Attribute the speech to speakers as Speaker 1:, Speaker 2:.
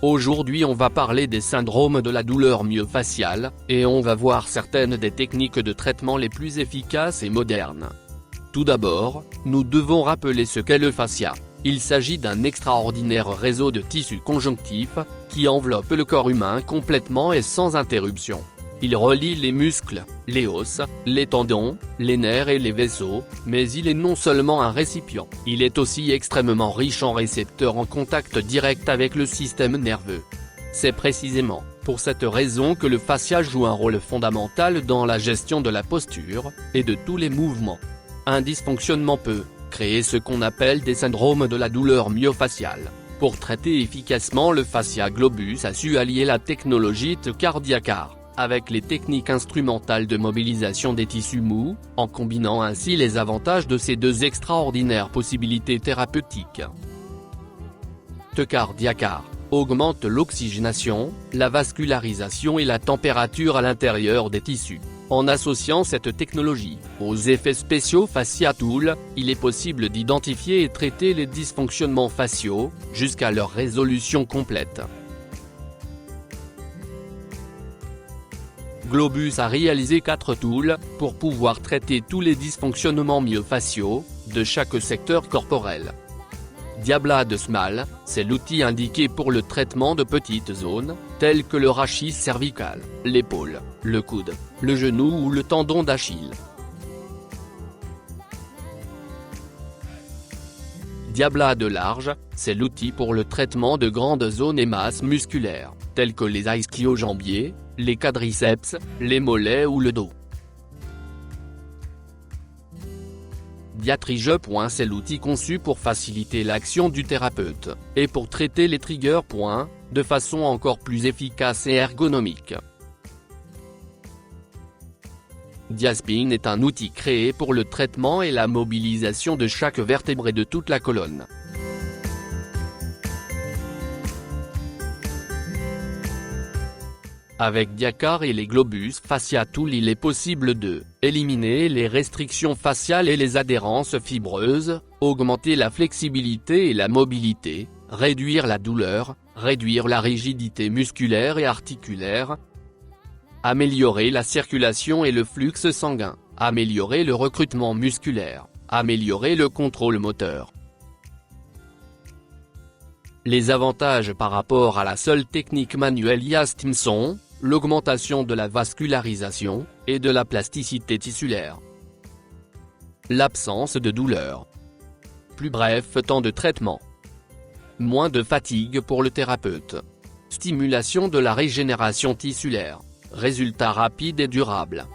Speaker 1: Aujourd'hui on va parler des syndromes de la douleur myofaciale, et on va voir certaines des techniques de traitement les plus efficaces et modernes. Tout d'abord, nous devons rappeler ce qu'est le fascia. Il s'agit d'un extraordinaire réseau de tissus conjonctifs, qui enveloppe le corps humain complètement et sans interruption. Il relie les muscles, les os, les tendons, les nerfs et les vaisseaux, mais il est non seulement un récipient, il est aussi extrêmement riche en récepteurs en contact direct avec le système nerveux. C'est précisément pour cette raison que le fascia joue un rôle fondamental dans la gestion de la posture, et de tous les mouvements. Un dysfonctionnement peut créer ce qu'on appelle des syndromes de la douleur myofaciale. Pour traiter efficacement le fascia, Globus a su allier la technologie TCAR avec les techniques instrumentales de mobilisation des tissus mous, en combinant ainsi les avantages de ces deux extraordinaires possibilités thérapeutiques. TCAR augmente l'oxygénation, la vascularisation et la température à l'intérieur des tissus. En associant cette technologie aux effets spéciaux Fascia Tool, il est possible d'identifier et traiter les dysfonctionnements faciaux, jusqu'à leur résolution complète. Globus a réalisé 4 tools, pour pouvoir traiter tous les dysfonctionnements myofaciaux, de chaque secteur corporel. Diablade Small, c'est l'outil indiqué pour le traitement de petites zones, telles que le rachis cervical, l'épaule, le coude, le genou ou le tendon d'Achille. Diablade Large, c'est l'outil pour le traitement de grandes zones et masses musculaires, telles que les ischio-jambiers, les quadriceps, les mollets ou le dos. Diatrige. C'est l'outil conçu pour faciliter l'action du thérapeute, et pour traiter les triggers. De façon encore plus efficace et ergonomique. Diaspin est un outil créé pour le traitement et la mobilisation de chaque vertèbre et de toute la colonne. Avec TCAR et les Globus Fascia Tool, il est possible de éliminer les restrictions faciales et les adhérences fibreuses, augmenter la flexibilité et la mobilité, réduire la douleur, réduire la rigidité musculaire et articulaire, améliorer la circulation et le flux sanguin, améliorer le recrutement musculaire, améliorer le contrôle moteur. Les avantages par rapport à la seule technique manuelle IASTM sont l'augmentation de la vascularisation, et de la plasticité tissulaire. L'absence de douleur. Plus bref temps de traitement. Moins de fatigue pour le thérapeute. Stimulation de la régénération tissulaire. Résultats rapides et durables.